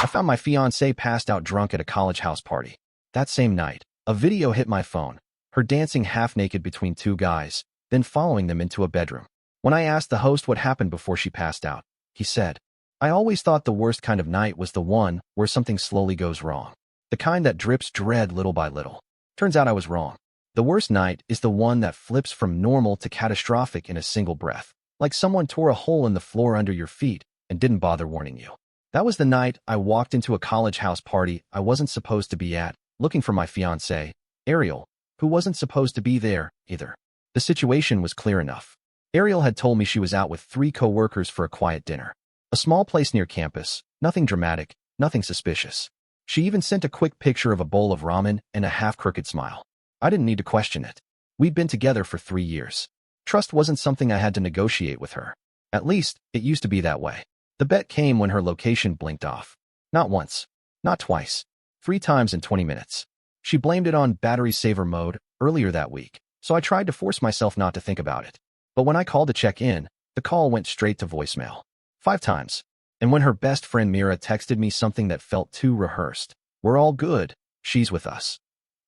found my fiancée passed out drunk at a college house party. That same night, a video hit my phone, her dancing half-naked between two guys, then following them into a bedroom. When I asked the host what happened before she passed out, he said, "I always thought the worst kind of night was the one where something slowly goes wrong. The kind that drips dread little by little." Turns out I was wrong. The worst night is the one that flips from normal to catastrophic in a single breath, like someone tore a hole in the floor under your feet and didn't bother warning you. That was the night I walked into a college house party I wasn't supposed to be at, looking for my fiancée, Ariel, who wasn't supposed to be there either. The situation was clear enough. Ariel had told me she was out with 3 co-workers for a quiet dinner. A small place near campus, nothing dramatic, nothing suspicious. She even sent a quick picture of a bowl of ramen and a half-crooked smile. I didn't need to question it. We'd been together for 3 years. Trust wasn't something I had to negotiate with her. At least, it used to be that way. The bet came when her location blinked off. Not once. Not twice. 3 times in 20 minutes. She blamed it on battery saver mode earlier that week, so I tried to force myself not to think about it. But when I called to check in, the call went straight to voicemail. 5 times. And when her best friend Mira texted me something that felt too rehearsed, "We're all good, she's with us."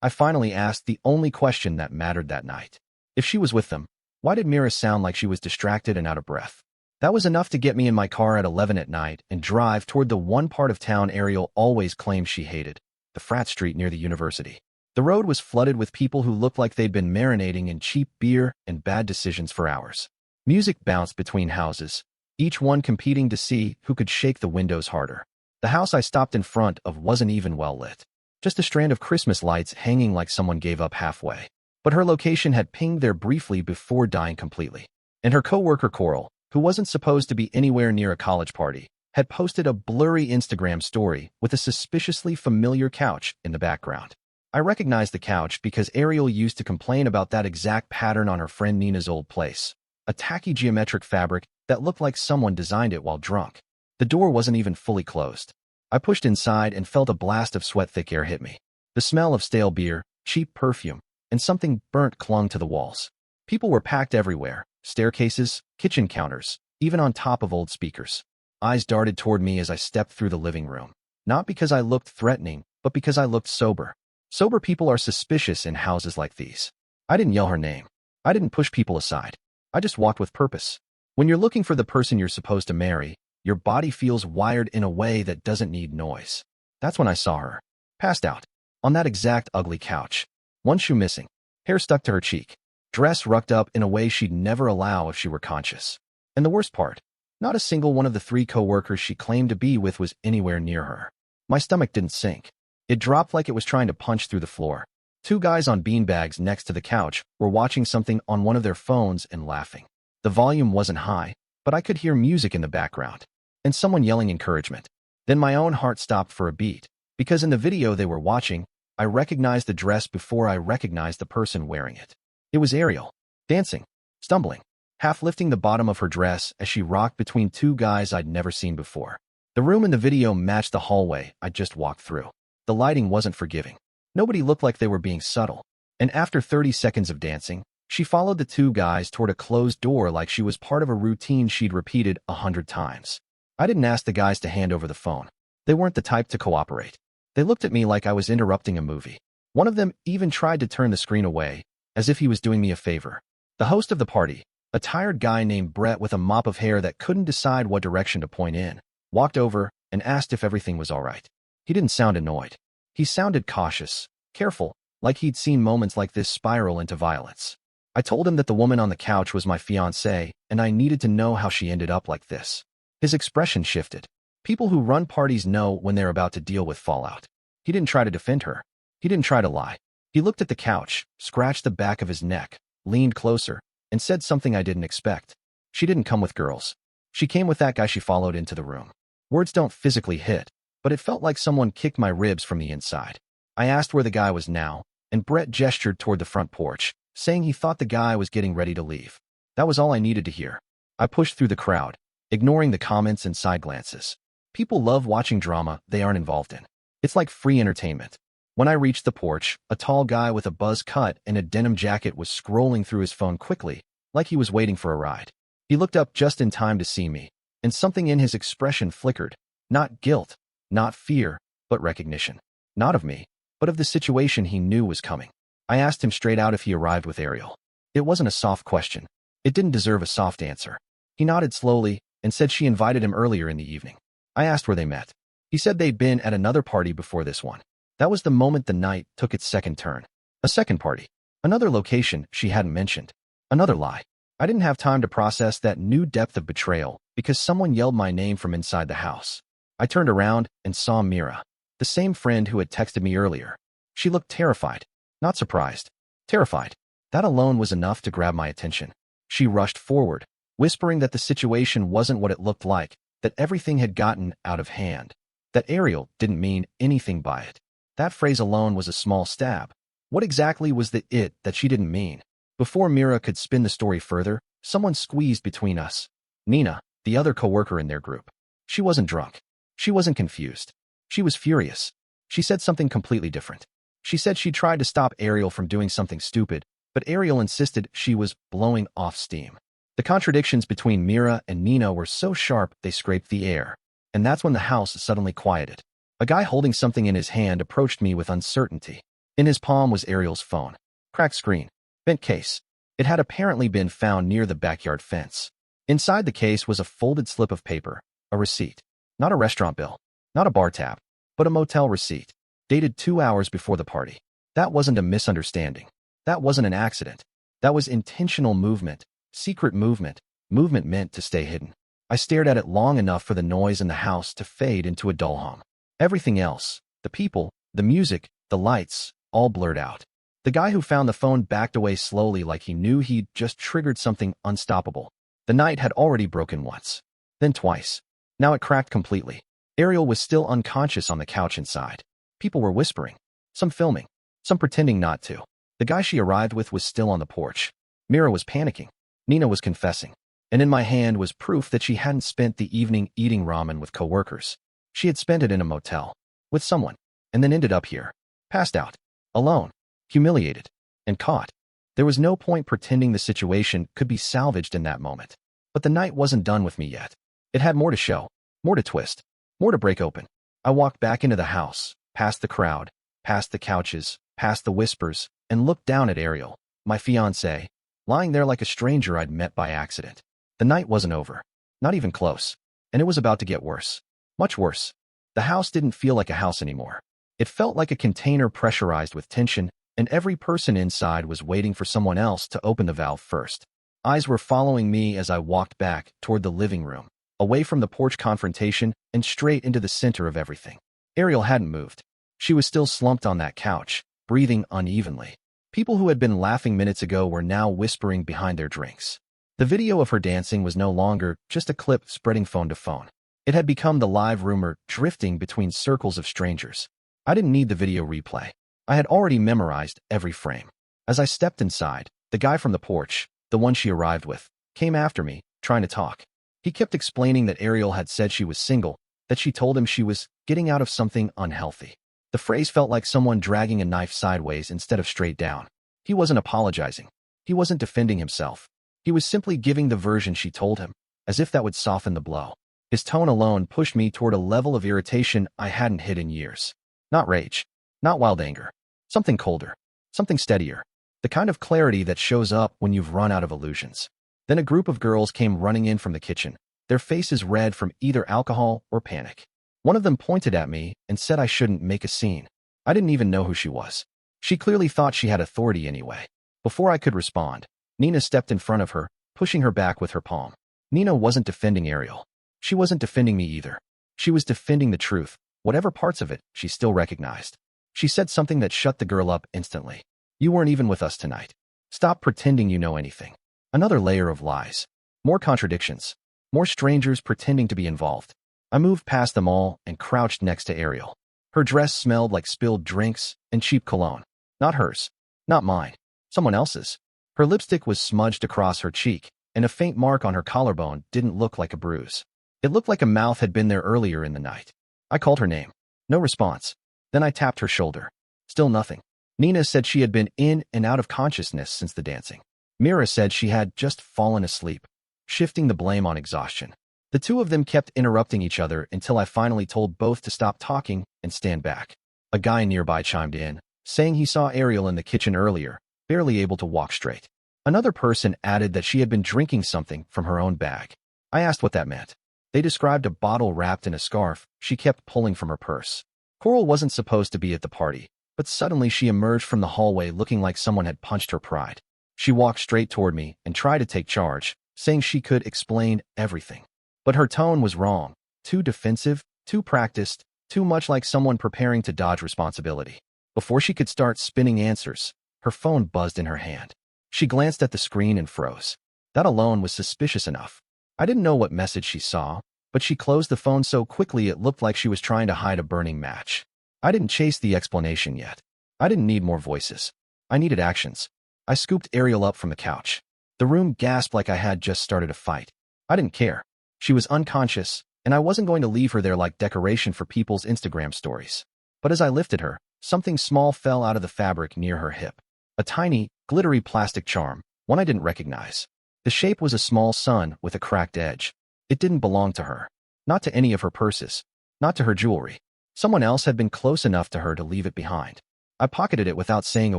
I finally asked the only question that mattered that night. If she was with them, why did Mira sound like she was distracted and out of breath? That was enough to get me in my car at 11 at night and drive toward the one part of town Ariel always claimed she hated, the frat street near the university. The road was flooded with people who looked like they'd been marinating in cheap beer and bad decisions for hours. Music bounced between houses, each one competing to see who could shake the windows harder. The house I stopped in front of wasn't even well lit. Just a strand of Christmas lights hanging like someone gave up halfway. But her location had pinged there briefly before dying completely. And her co-worker Coral, who wasn't supposed to be anywhere near a college party, had posted a blurry Instagram story with a suspiciously familiar couch in the background. I recognized the couch because Ariel used to complain about that exact pattern on her friend Nina's old place. A tacky geometric fabric that looked like someone designed it while drunk. The door wasn't even fully closed. I pushed inside and felt a blast of sweat-thick air hit me. The smell of stale beer, cheap perfume, and something burnt clung to the walls. People were packed everywhere, staircases, kitchen counters, even on top of old speakers. Eyes darted toward me as I stepped through the living room. Not because I looked threatening, but because I looked sober. Sober people are suspicious in houses like these. I didn't yell her name. I didn't push people aside. I just walked with purpose. When you're looking for the person you're supposed to marry, your body feels wired in a way that doesn't need noise. That's when I saw her. Passed out. On that exact ugly couch. One shoe missing. Hair stuck to her cheek. Dress rucked up in a way she'd never allow if she were conscious. And the worst part, not a single one of the 3 co-workers she claimed to be with was anywhere near her. My stomach didn't sink. It dropped like it was trying to punch through the floor. 2 guys on beanbags next to the couch were watching something on one of their phones and laughing. The volume wasn't high, but I could hear music in the background. And someone yelling encouragement. Then my own heart stopped for a beat, because in the video they were watching, I recognized the dress before I recognized the person wearing it. It was Ariel, dancing, stumbling, half lifting the bottom of her dress as she rocked between 2 guys I'd never seen before. The room in the video matched the hallway I'd just walked through. The lighting wasn't forgiving. Nobody looked like they were being subtle. And after 30 seconds of dancing, she followed the 2 guys toward a closed door like she was part of a routine she'd repeated 100 times. I didn't ask the guys to hand over the phone. They weren't the type to cooperate. They looked at me like I was interrupting a movie. One of them even tried to turn the screen away, as if he was doing me a favor. The host of the party, a tired guy named Brett with a mop of hair that couldn't decide what direction to point in, walked over and asked if everything was all right. He didn't sound annoyed. He sounded cautious, careful, like he'd seen moments like this spiral into violence. I told him that the woman on the couch was my fiancée, and I needed to know how she ended up like this. His expression shifted. People who run parties know when they're about to deal with fallout. He didn't try to defend her. He didn't try to lie. He looked at the couch, scratched the back of his neck, leaned closer, and said something I didn't expect. She didn't come with girls. She came with that guy she followed into the room. Words don't physically hit, but it felt like someone kicked my ribs from the inside. I asked where the guy was now, and Brett gestured toward the front porch, saying he thought the guy was getting ready to leave. That was all I needed to hear. I pushed through the crowd, ignoring the comments and side glances. People love watching drama they aren't involved in. It's like free entertainment. When I reached the porch, a tall guy with a buzz cut and a denim jacket was scrolling through his phone quickly, like he was waiting for a ride. He looked up just in time to see me, and something in his expression flickered. Not guilt, Not fear, but recognition. Not of me, but of the situation he knew was coming. I asked him straight out if he arrived with Ariel. It wasn't a soft question. It didn't deserve a soft answer. He nodded slowly and said she invited him earlier in the evening. I asked where they met. He said they'd been at another party before this one. That was the moment the night took its second turn. A second party. Another location she hadn't mentioned. Another lie. I didn't have time to process that new depth of betrayal because someone yelled my name from inside the house. I turned around and saw Mira, the same friend who had texted me earlier. She looked terrified. Not surprised. Terrified. That alone was enough to grab my attention. She rushed forward, whispering that the situation wasn't what it looked like, that everything had gotten out of hand, that Ariel didn't mean anything by it. That phrase alone was a small stab. What exactly was the it that she didn't mean? Before Mira could spin the story further, someone squeezed between us. Nina, the other coworker in their group. She wasn't drunk. She wasn't confused. She was furious. She said something completely different. She said she tried to stop Ariel from doing something stupid, but Ariel insisted she was blowing off steam. The contradictions between Mira and Nina were so sharp they scraped the air. And that's when the house suddenly quieted. A guy holding something in his hand approached me with uncertainty. In his palm was Ariel's phone. Cracked screen. Bent case. It had apparently been found near the backyard fence. Inside the case was a folded slip of paper, a receipt. Not a restaurant bill, not a bar tab, but a motel receipt, dated 2 hours before the party. That wasn't a misunderstanding. That wasn't an accident. That was intentional movement, secret movement, movement meant to stay hidden. I stared at it long enough for the noise in the house to fade into a dull hum. Everything else, the people, the music, the lights, all blurred out. The guy who found the phone backed away slowly like he knew he'd just triggered something unstoppable. The night had already broken once, then twice. Now it cracked completely. Ariel was still unconscious on the couch inside. People were whispering, some filming, some pretending not to. The guy she arrived with was still on the porch. Mira was panicking. Nina was confessing. And in my hand was proof that she hadn't spent the evening eating ramen with coworkers. She had spent it in a motel, with someone, and then ended up here, passed out, alone, humiliated, and caught. There was no point pretending the situation could be salvaged in that moment. But the night wasn't done with me yet. It had more to show, more to twist, more to break open. I walked back into the house, past the crowd, past the couches, past the whispers, and looked down at Ariel, my fiancée, lying there like a stranger I'd met by accident. The night wasn't over, not even close, and it was about to get worse. Much worse. The house didn't feel like a house anymore. It felt like a container pressurized with tension, and every person inside was waiting for someone else to open the valve first. Eyes were following me as I walked back toward the living room, away from the porch confrontation and straight into the center of everything. Ariel hadn't moved. She was still slumped on that couch, breathing unevenly. People who had been laughing minutes ago were now whispering behind their drinks. The video of her dancing was no longer just a clip spreading phone to phone. It had become the live rumor drifting between circles of strangers. I didn't need the video replay. I had already memorized every frame. As I stepped inside, the guy from the porch, the one she arrived with, came after me, trying to talk. He kept explaining that Ariel had said she was single, that she told him she was getting out of something unhealthy. The phrase felt like someone dragging a knife sideways instead of straight down. He wasn't apologizing. He wasn't defending himself. He was simply giving the version she told him, as if that would soften the blow. His tone alone pushed me toward a level of irritation I hadn't hit in years. Not rage. Not wild anger. Something colder. Something steadier. The kind of clarity that shows up when you've run out of illusions. Then a group of girls came running in from the kitchen, their faces red from either alcohol or panic. One of them pointed at me and said I shouldn't make a scene. I didn't even know who she was. She clearly thought she had authority anyway. Before I could respond, Nina stepped in front of her, pushing her back with her palm. Nina wasn't defending Ariel. She wasn't defending me either. She was defending the truth, whatever parts of it she still recognized. She said something that shut the girl up instantly. You weren't even with us tonight. Stop pretending you know anything. Another layer of lies. More contradictions. More strangers pretending to be involved. I moved past them all and crouched next to Ariel. Her dress smelled like spilled drinks and cheap cologne. Not hers. Not mine. Someone else's. Her lipstick was smudged across her cheek, and a faint mark on her collarbone didn't look like a bruise. It looked like a mouth had been there earlier in the night. I called her name. No response. Then I tapped her shoulder. Still nothing. Nina said she had been in and out of consciousness since the dancing. Mira said she had just fallen asleep, shifting the blame on exhaustion. The two of them kept interrupting each other until I finally told both to stop talking and stand back. A guy nearby chimed in, saying he saw Ariel in the kitchen earlier, barely able to walk straight. Another person added that she had been drinking something from her own bag. I asked what that meant. They described a bottle wrapped in a scarf she kept pulling from her purse. Coral wasn't supposed to be at the party, but suddenly she emerged from the hallway looking like someone had punched her pride. She walked straight toward me and tried to take charge, saying she could explain everything. But her tone was wrong, too defensive, too practiced, too much like someone preparing to dodge responsibility. Before she could start spinning answers, her phone buzzed in her hand. She glanced at the screen and froze. That alone was suspicious enough. I didn't know what message she saw, but she closed the phone so quickly it looked like she was trying to hide a burning match. I didn't chase the explanation yet. I didn't need more voices. I needed actions. I scooped Ariel up from the couch. The room gasped like I had just started a fight. I didn't care. She was unconscious, and I wasn't going to leave her there like decoration for people's Instagram stories. But as I lifted her, something small fell out of the fabric near her hip. A tiny, glittery plastic charm, one I didn't recognize. The shape was a small sun with a cracked edge. It didn't belong to her. Not to any of her purses. Not to her jewelry. Someone else had been close enough to her to leave it behind. I pocketed it without saying a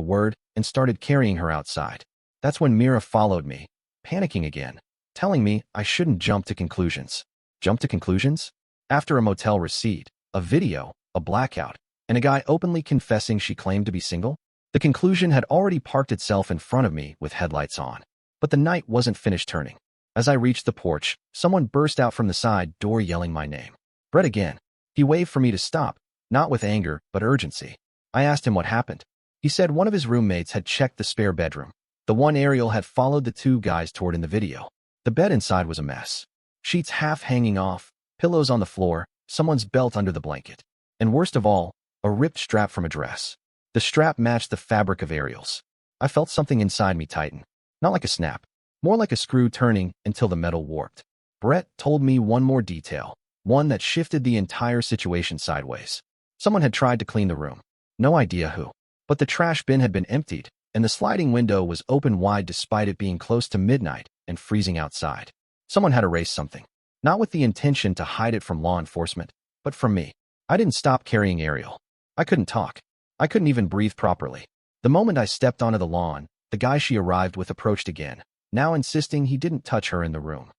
word and started carrying her outside. That's when Mira followed me, panicking again, telling me I shouldn't jump to conclusions. Jump to conclusions? After a motel receipt, a video, a blackout, and a guy openly confessing she claimed to be single? The conclusion had already parked itself in front of me with headlights on. But the night wasn't finished turning. As I reached the porch, someone burst out from the side door yelling my name. Brett again. He waved for me to stop, not with anger, but urgency. I asked him what happened. He said one of his roommates had checked the spare bedroom, the one Ariel had followed the two guys toward in the video. The bed inside was a mess. Sheets half hanging off, pillows on the floor, someone's belt under the blanket. And worst of all, a ripped strap from a dress. The strap matched the fabric of Ariel's. I felt something inside me tighten. Not like a snap, more like a screw turning until the metal warped. Brett told me one more detail, one that shifted the entire situation sideways. Someone had tried to clean the room. No idea who. But the trash bin had been emptied, and the sliding window was open wide despite it being close to midnight and freezing outside. Someone had erased something. Not with the intention to hide it from law enforcement, but from me. I didn't stop carrying Ariel. I couldn't talk. I couldn't even breathe properly. The moment I stepped onto the lawn, the guy she arrived with approached again, now insisting he didn't touch her in the room.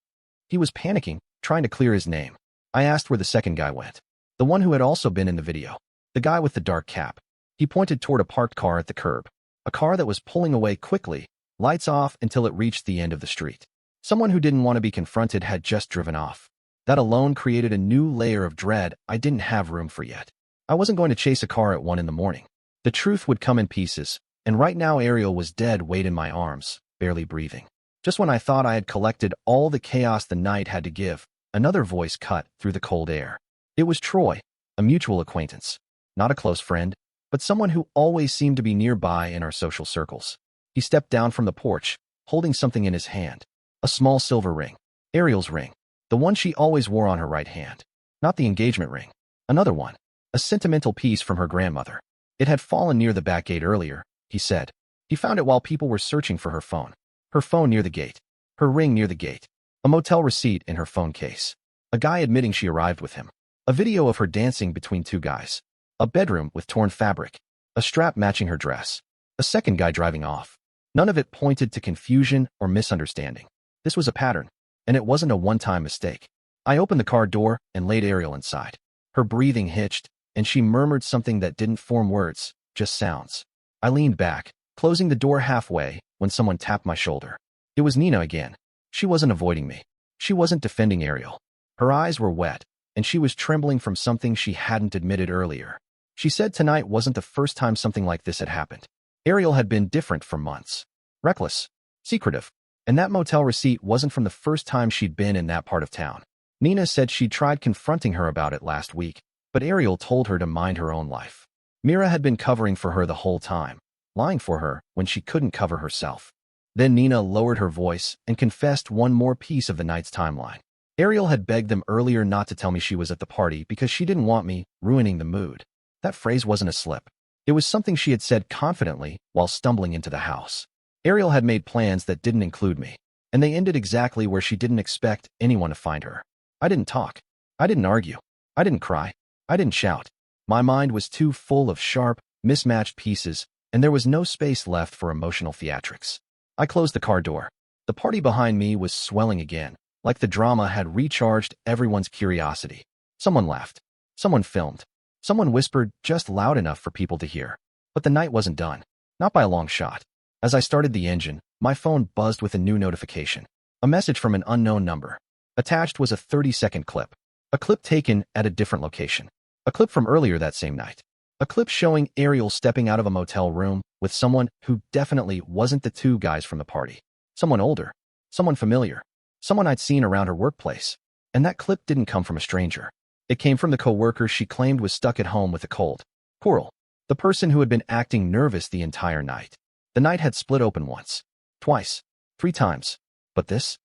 He was panicking, trying to clear his name. I asked where the second guy went. The one who had also been in the video. The guy with the dark cap. He pointed toward a parked car at the curb. A car that was pulling away quickly, lights off until it reached the end of the street. Someone who didn't want to be confronted had just driven off. That alone created a new layer of dread I didn't have room for yet. I wasn't going to chase a car at 1 a.m. The truth would come in pieces, and right now Ariel was dead weight in my arms, barely breathing. Just when I thought I had collected all the chaos the night had to give, another voice cut through the cold air. It was Troy, a mutual acquaintance. Not a close friend, but someone who always seemed to be nearby in our social circles. He stepped down from the porch, holding something in his hand. A small silver ring. Ariel's ring. The one she always wore on her right hand. Not the engagement ring. Another one. A sentimental piece from her grandmother. It had fallen near the back gate earlier, he said. He found it while people were searching for her phone. Her phone near the gate. Her ring near the gate. A motel receipt in her phone case. A guy admitting she arrived with him. A video of her dancing between two guys. A bedroom with torn fabric. A strap matching her dress. A second guy driving off. None of it pointed to confusion or misunderstanding. This was a pattern, and it wasn't a one-time mistake. I opened the car door and laid Ariel inside. Her breathing hitched, and she murmured something that didn't form words, just sounds. I leaned back, closing the door halfway, when someone tapped my shoulder. It was Nina again. She wasn't avoiding me. She wasn't defending Ariel. Her eyes were wet, and she was trembling from something she hadn't admitted earlier. She said tonight wasn't the first time something like this had happened. Ariel had been different for months. Reckless. Secretive. And that motel receipt wasn't from the first time she'd been in that part of town. Nina said she'd tried confronting her about it last week, but Ariel told her to mind her own life. Mira had been covering for her the whole time, lying for her when she couldn't cover herself. Then Nina lowered her voice and confessed one more piece of the night's timeline. Ariel had begged them earlier not to tell me she was at the party because she didn't want me ruining the mood. That phrase wasn't a slip. It was something she had said confidently while stumbling into the house. Ariel had made plans that didn't include me, and they ended exactly where she didn't expect anyone to find her. I didn't talk. I didn't argue. I didn't cry. I didn't shout. My mind was too full of sharp, mismatched pieces, and there was no space left for emotional theatrics. I closed the car door. The party behind me was swelling again, like the drama had recharged everyone's curiosity. Someone laughed. Someone filmed. Someone whispered just loud enough for people to hear. But the night wasn't done. Not by a long shot. As I started the engine, my phone buzzed with a new notification. A message from an unknown number. Attached was a 30-second clip. A clip taken at a different location. A clip from earlier that same night. A clip showing Ariel stepping out of a motel room with someone who definitely wasn't the two guys from the party. Someone older. Someone familiar. Someone I'd seen around her workplace. And that clip didn't come from a stranger. It came from the coworker she claimed was stuck at home with a cold. Coral. The person who had been acting nervous the entire night. The night had split open once. Twice. 3 times. But this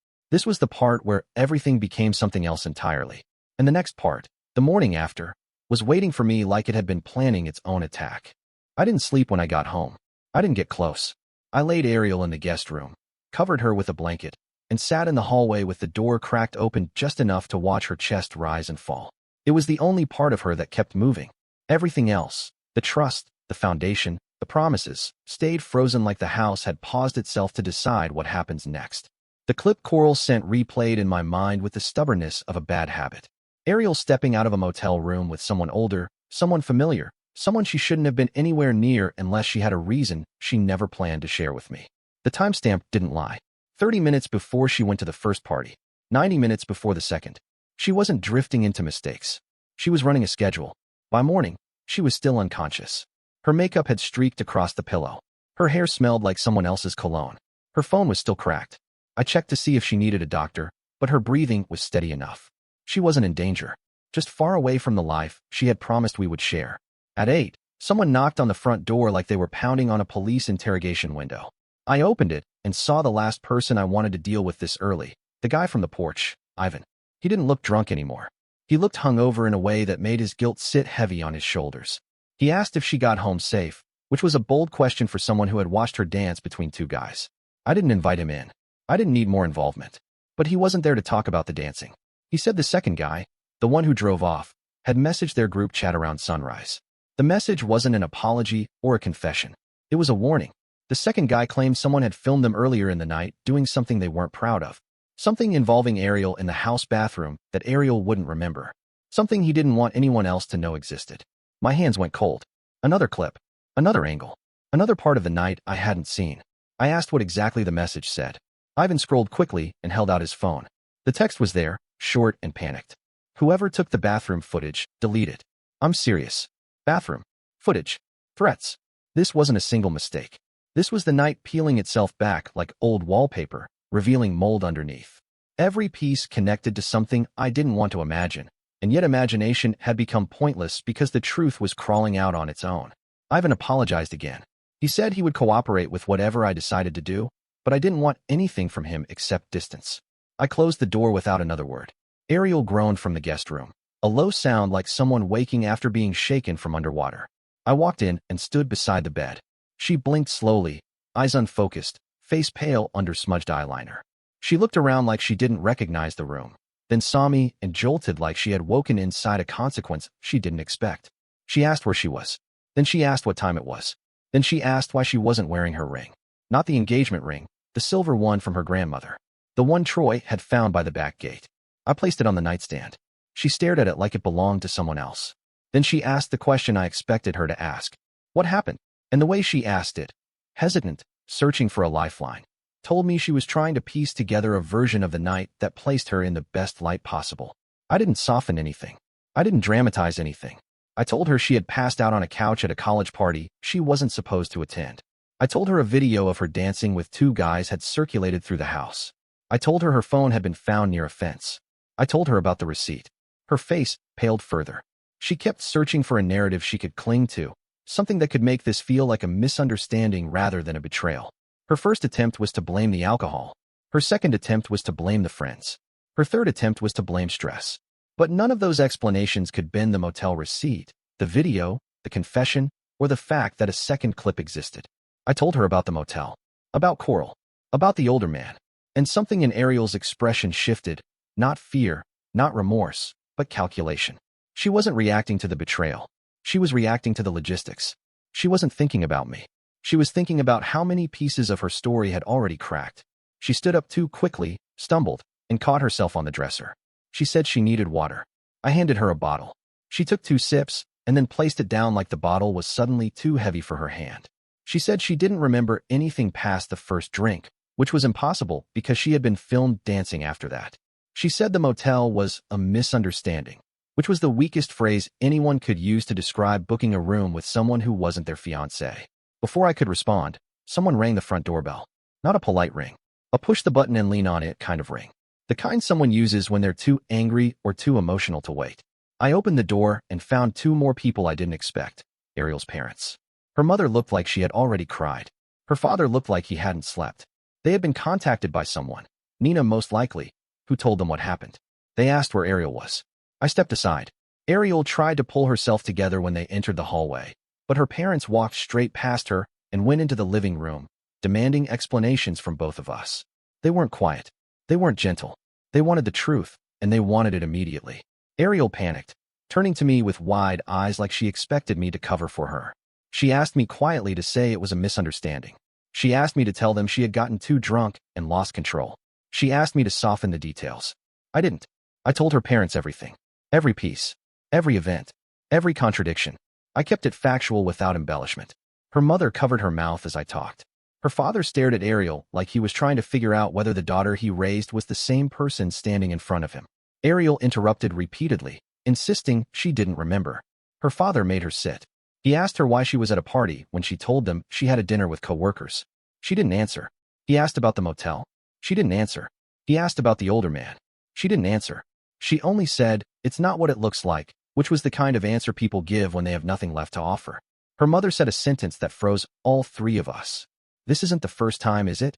was the part where everything became something else entirely. And the next part, the morning after, was waiting for me like it had been planning its own attack. I didn't sleep when I got home. I didn't get close. I laid Ariel in the guest room, covered her with a blanket, and sat in the hallway with the door cracked open just enough to watch her chest rise and fall. It was the only part of her that kept moving. Everything else, the trust, the foundation, the promises, stayed frozen like the house had paused itself to decide what happens next. The clip Coral sent replayed in my mind with the stubbornness of a bad habit. Ariel stepping out of a motel room with someone older, someone familiar, someone she shouldn't have been anywhere near unless she had a reason she never planned to share with me. The timestamp didn't lie. 30 minutes before she went to the first party. 90 minutes before the second. She wasn't drifting into mistakes. She was running a schedule. By morning, she was still unconscious. Her makeup had streaked across the pillow. Her hair smelled like someone else's cologne. Her phone was still cracked. I checked to see if she needed a doctor, but her breathing was steady enough. She wasn't in danger, just far away from the life she had promised we would share. At 8, someone knocked on the front door like they were pounding on a police interrogation window. I opened it and saw the last person I wanted to deal with this early, the guy from the porch, Ivan. He didn't look drunk anymore. He looked hungover in a way that made his guilt sit heavy on his shoulders. He asked if she got home safe, which was a bold question for someone who had watched her dance between 2 guys. I didn't invite him in. I didn't need more involvement. But he wasn't there to talk about the dancing. He said the second guy, the one who drove off, had messaged their group chat around sunrise. The message wasn't an apology or a confession. It was a warning. The second guy claimed someone had filmed them earlier in the night doing something they weren't proud of. Something involving Ariel in the house bathroom that Ariel wouldn't remember. Something he didn't want anyone else to know existed. My hands went cold. Another clip. Another angle. Another part of the night I hadn't seen. I asked what exactly the message said. Ivan scrolled quickly and held out his phone. The text was there, short and panicked. Whoever took the bathroom footage, delete it. I'm serious. Bathroom. Footage. Threats. This wasn't a single mistake. This was the night peeling itself back like old wallpaper, revealing mold underneath. Every piece connected to something I didn't want to imagine, and yet imagination had become pointless because the truth was crawling out on its own. Ivan apologized again. He said he would cooperate with whatever I decided to do, but I didn't want anything from him except distance. I closed the door without another word. Ariel groaned from the guest room, a low sound like someone waking after being shaken from underwater. I walked in and stood beside the bed. She blinked slowly, eyes unfocused, face pale under smudged eyeliner. She looked around like she didn't recognize the room, then saw me and jolted like she had woken inside a consequence she didn't expect. She asked where she was. Then she asked what time it was. Then she asked why she wasn't wearing her ring. Not the engagement ring, the silver one from her grandmother. The one Troy had found by the back gate. I placed it on the nightstand. She stared at it like it belonged to someone else. Then she asked the question I expected her to ask. What happened? And the way she asked it, hesitant, searching for a lifeline, told me she was trying to piece together a version of the night that placed her in the best light possible. I didn't soften anything. I didn't dramatize anything. I told her she had passed out on a couch at a college party she wasn't supposed to attend. I told her a video of her dancing with 2 guys had circulated through the house. I told her her phone had been found near a fence. I told her about the receipt. Her face paled further. She kept searching for a narrative she could cling to, something that could make this feel like a misunderstanding rather than a betrayal. Her first attempt was to blame the alcohol. Her second attempt was to blame the friends. Her third attempt was to blame stress. But none of those explanations could bend the motel receipt, the video, the confession, or the fact that a second clip existed. I told her about the motel, about Coral, about the older man, and something in Ariel's expression shifted, not fear, Not remorse, but calculation. She wasn't reacting to the betrayal. She was reacting to the logistics. She wasn't thinking about me. She was thinking about how many pieces of her story had already cracked. She stood up too quickly, stumbled, and caught herself on the dresser. She said she needed water. I handed her a bottle. She took 2 sips, and then placed it down like the bottle was suddenly too heavy for her hand. She said she didn't remember anything past the first drink, which was impossible because she had been filmed dancing after that. She said the motel was a misunderstanding, which was the weakest phrase anyone could use to describe booking a room with someone who wasn't their fiancé. Before I could respond, someone rang the front doorbell. Not a polite ring. A push the button and lean on it kind of ring. The kind someone uses when they're too angry or too emotional to wait. I opened the door and found 2 more people I didn't expect. Ariel's parents. Her mother looked like she had already cried. Her father looked like he hadn't slept. They had been contacted by someone, Nina most likely, who told them what happened. They asked where Ariel was. I stepped aside. Ariel tried to pull herself together when they entered the hallway, but her parents walked straight past her and went into the living room, demanding explanations from both of us. They weren't quiet. They weren't gentle. They wanted the truth, and they wanted it immediately. Ariel panicked, turning to me with wide eyes like she expected me to cover for her. She asked me quietly to say it was a misunderstanding. She asked me to tell them she had gotten too drunk and lost control. She asked me to soften the details. I didn't. I told her parents everything. Every piece. Every event. Every contradiction. I kept it factual without embellishment. Her mother covered her mouth as I talked. Her father stared at Ariel like he was trying to figure out whether the daughter he raised was the same person standing in front of him. Ariel interrupted repeatedly, insisting she didn't remember. Her father made her sit. He asked her why she was at a party when she told them she had a dinner with co-workers. She didn't answer. He asked about the motel. She didn't answer. He asked about the older man. She didn't answer. She only said, "It's not what it looks like," which was the kind of answer people give when they have nothing left to offer. Her mother said a sentence that froze all 3 of us. "This isn't the first time, is it?"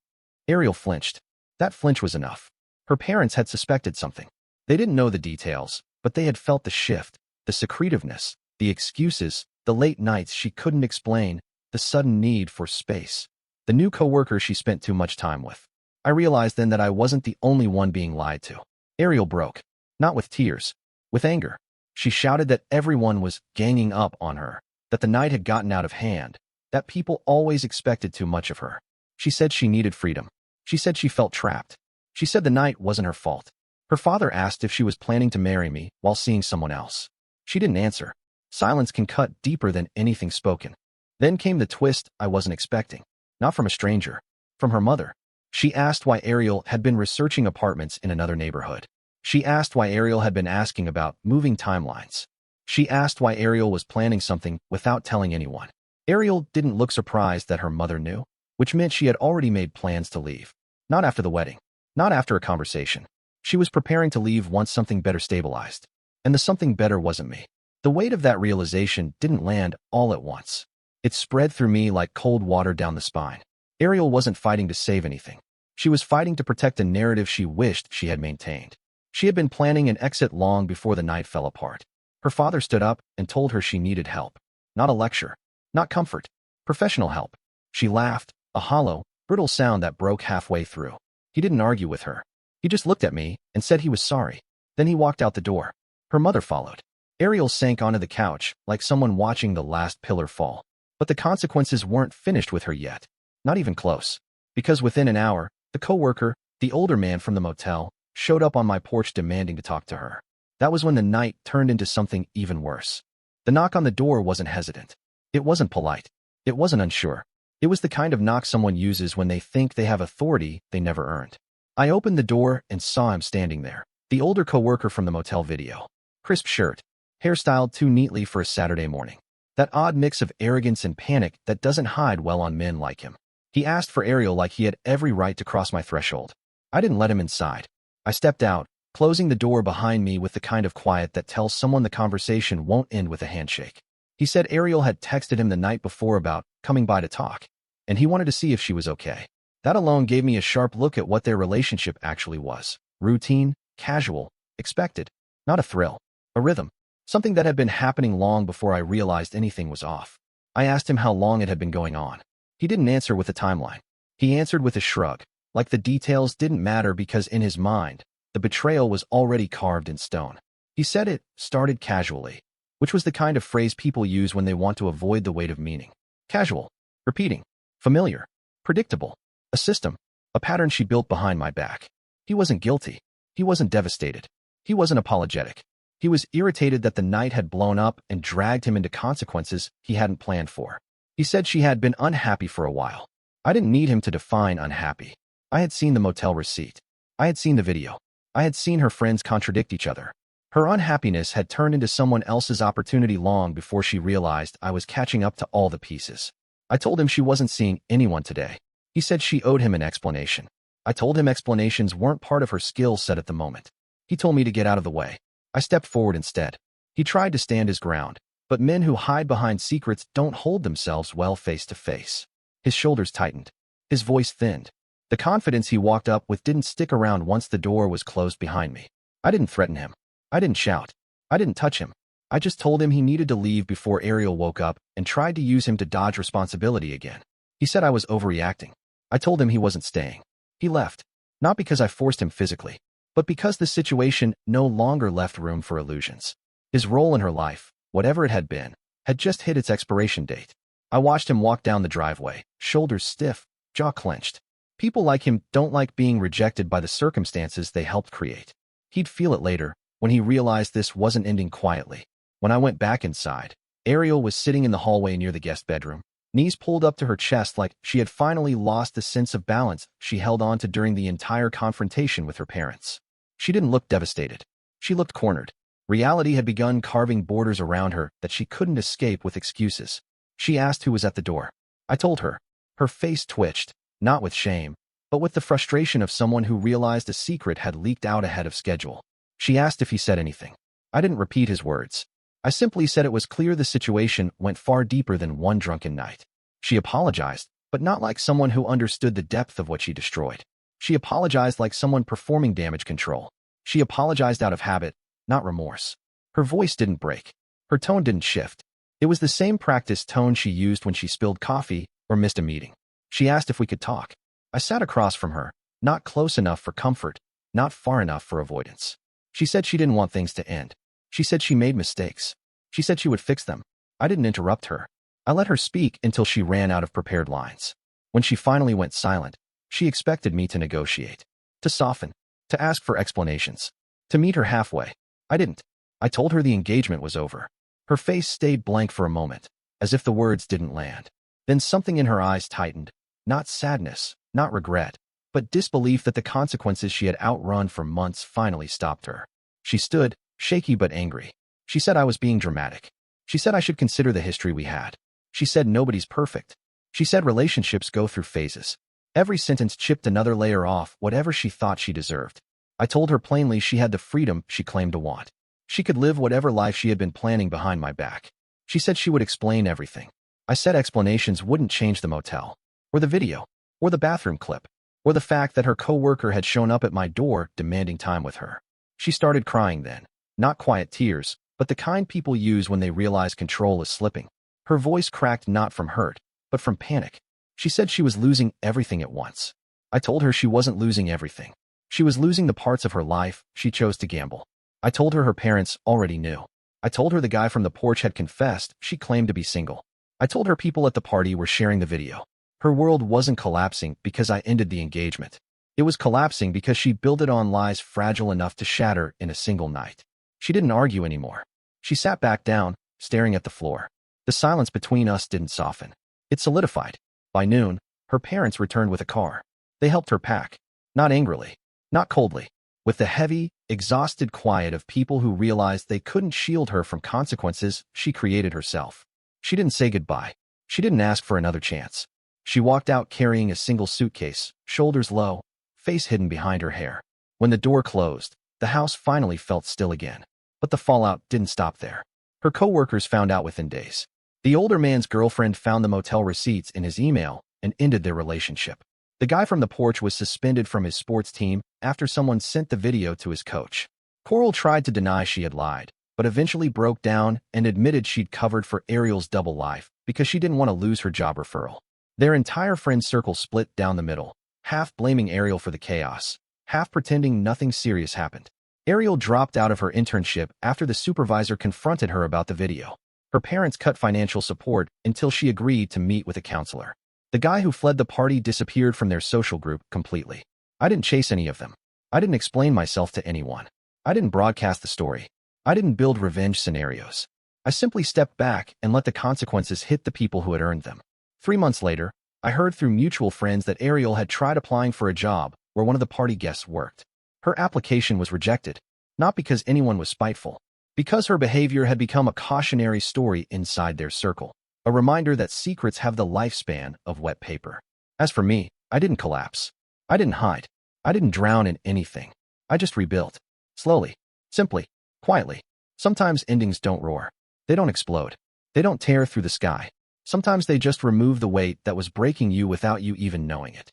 Ariel flinched. That flinch was enough. Her parents had suspected something. They didn't know the details, but they had felt the shift, the secretiveness, the excuses, the late nights she couldn't explain, the sudden need for space. The new coworker she spent too much time with. I realized then that I wasn't the only one being lied to. Ariel broke. Not with tears. With anger. She shouted that everyone was ganging up on her, that the night had gotten out of hand, that people always expected too much of her. She said she needed freedom. She said she felt trapped. She said the night wasn't her fault. Her father asked if she was planning to marry me while seeing someone else. She didn't answer. Silence can cut deeper than anything spoken. Then came the twist I wasn't expecting. Not from a stranger. From her mother. She asked why Ariel had been researching apartments in another neighborhood. She asked why Ariel had been asking about moving timelines. She asked why Ariel was planning something without telling anyone. Ariel didn't look surprised that her mother knew, which meant she had already made plans to leave. Not after the wedding. Not after a conversation. She was preparing to leave once something better stabilized. And the something better wasn't me. The weight of that realization didn't land all at once. It spread through me like cold water down the spine. Ariel wasn't fighting to save anything. She was fighting to protect a narrative she wished she had maintained. She had been planning an exit long before the night fell apart. Her father stood up and told her she needed help. Not a lecture. Not comfort. Professional help. She laughed, a hollow, brittle sound that broke halfway through. He didn't argue with her. He just looked at me and said he was sorry. Then he walked out the door. Her mother followed. Ariel sank onto the couch like someone watching the last pillar fall. But the consequences weren't finished with her yet. Not even close. Because within an hour, the coworker, the older man from the motel, showed up on my porch demanding to talk to her. That was when the night turned into something even worse. The knock on the door wasn't hesitant. It wasn't polite. It wasn't unsure. It was the kind of knock someone uses when they think they have authority they never earned. I opened the door and saw him standing there. The older coworker from the motel video. Crisp shirt. Hairstyled too neatly for a Saturday morning. That odd mix of arrogance and panic that doesn't hide well on men like him. He asked for Ariel like he had every right to cross my threshold. I didn't let him inside. I stepped out, closing the door behind me with the kind of quiet that tells someone the conversation won't end with a handshake. He said Ariel had texted him the night before about coming by to talk, and he wanted to see if she was okay. That alone gave me a sharp look at what their relationship actually was. Routine, casual, expected. Not a thrill. A rhythm. Something that had been happening long before I realized anything was off. I asked him how long it had been going on. He didn't answer with a timeline. He answered with a shrug, like the details didn't matter because in his mind, The betrayal was already carved in stone. He said it started casually, which was the kind of phrase people use when they want to avoid the weight of meaning. Casual, repeating, familiar, predictable, a system, a pattern she built behind my back. He wasn't guilty. He wasn't devastated. He wasn't apologetic. He was irritated that the night had blown up and dragged him into consequences he hadn't planned for. He said she had been unhappy for a while. I didn't need him to define unhappy. I had seen the motel receipt. I had seen the video. I had seen her friends contradict each other. Her unhappiness had turned into someone else's opportunity long before she realized I was catching up to all the pieces. I told him she wasn't seeing anyone today. He said she owed him an explanation. I told him explanations weren't part of her skill set at the moment. He told me to get out of the way. I stepped forward instead. He tried to stand his ground, but men who hide behind secrets don't hold themselves well face to face. His shoulders tightened. His voice thinned. The confidence he walked up with didn't stick around once the door was closed behind me. I didn't threaten him. I didn't shout. I didn't touch him. I just told him he needed to leave before Ariel woke up and tried to use him to dodge responsibility again. He said I was overreacting. I told him he wasn't staying. He left. Not because I forced him physically, but because the situation no longer left room for illusions. His role in her life, whatever it had been, had just hit its expiration date. I watched him walk down the driveway, shoulders stiff, jaw clenched. People like him don't like being rejected by the circumstances they helped create. He'd feel it later, when he realized this wasn't ending quietly. When I went back inside, Ariel was sitting in the hallway near the guest bedroom, knees pulled up to her chest like she had finally lost the sense of balance she held on to during the entire confrontation with her parents. She didn't look devastated. She looked cornered. Reality had begun carving borders around her that she couldn't escape with excuses. She asked who was at the door. I told her. Her face twitched, not with shame, but with the frustration of someone who realized a secret had leaked out ahead of schedule. She asked if he said anything. I didn't repeat his words. I simply said it was clear the situation went far deeper than one drunken night. She apologized, but not like someone who understood the depth of what she destroyed. She apologized like someone performing damage control. She apologized out of habit, not remorse. Her voice didn't break. Her tone didn't shift. It was the same practiced tone she used when she spilled coffee or missed a meeting. She asked if we could talk. I sat across from her, not close enough for comfort, not far enough for avoidance. She said she didn't want things to end. She said she made mistakes. She said she would fix them. I didn't interrupt her. I let her speak until she ran out of prepared lines. When she finally went silent, she expected me to negotiate, to soften, to ask for explanations, to meet her halfway. I didn't. I told her the engagement was over. Her face stayed blank for a moment, as if the words didn't land. Then something in her eyes tightened, not sadness, not regret, but disbelief that the consequences she had outrun for months finally stopped her. She stood, shaky but angry. She said I was being dramatic. She said I should consider the history we had. She said nobody's perfect. She said relationships go through phases. Every sentence chipped another layer off whatever she thought she deserved. I told her plainly she had the freedom she claimed to want. She could live whatever life she had been planning behind my back. She said she would explain everything. I said explanations wouldn't change the motel, or the video, or the bathroom clip, or the fact that her coworker had shown up at my door demanding time with her. She started crying then, not quiet tears, but the kind people use when they realize control is slipping. Her voice cracked not from hurt, but from panic. She said she was losing everything at once. I told her she wasn't losing everything. She was losing the parts of her life she chose to gamble. I told her her parents already knew. I told her the guy from the porch had confessed she claimed to be single. I told her people at the party were sharing the video. Her world wasn't collapsing because I ended the engagement. It was collapsing because she built it on lies fragile enough to shatter in a single night. She didn't argue anymore. She sat back down, staring at the floor. The silence between us didn't soften. It solidified. By noon, her parents returned with a car. They helped her pack. Not angrily. Not coldly. With the heavy, exhausted quiet of people who realized they couldn't shield her from consequences she created herself. She didn't say goodbye. She didn't ask for another chance. She walked out carrying a single suitcase, shoulders low, face hidden behind her hair. When the door closed, the house finally felt still again. But the fallout didn't stop there. Her coworkers found out within days. The older man's girlfriend found the motel receipts in his email and ended their relationship. The guy from the porch was suspended from his sports team after someone sent the video to his coach. Coral tried to deny she had lied, but eventually broke down and admitted she'd covered for Ariel's double life because she didn't want to lose her job referral. Their entire friend circle split down the middle, half blaming Ariel for the chaos, half pretending nothing serious happened. Ariel dropped out of her internship after the supervisor confronted her about the video. Her parents cut financial support until she agreed to meet with a counselor. The guy who fled the party disappeared from their social group completely. I didn't chase any of them. I didn't explain myself to anyone. I didn't broadcast the story. I didn't build revenge scenarios. I simply stepped back and let the consequences hit the people who had earned them. 3 months later, I heard through mutual friends that Ariel had tried applying for a job where one of the party guests worked. Her application was rejected, not because anyone was spiteful, because her behavior had become a cautionary story inside their circle, a reminder that secrets have the lifespan of wet paper. As for me, I didn't collapse. I didn't hide. I didn't drown in anything. I just rebuilt. Slowly. Simply. Quietly. Sometimes endings don't roar. They don't explode. They don't tear through the sky. Sometimes they just remove the weight that was breaking you without you even knowing it.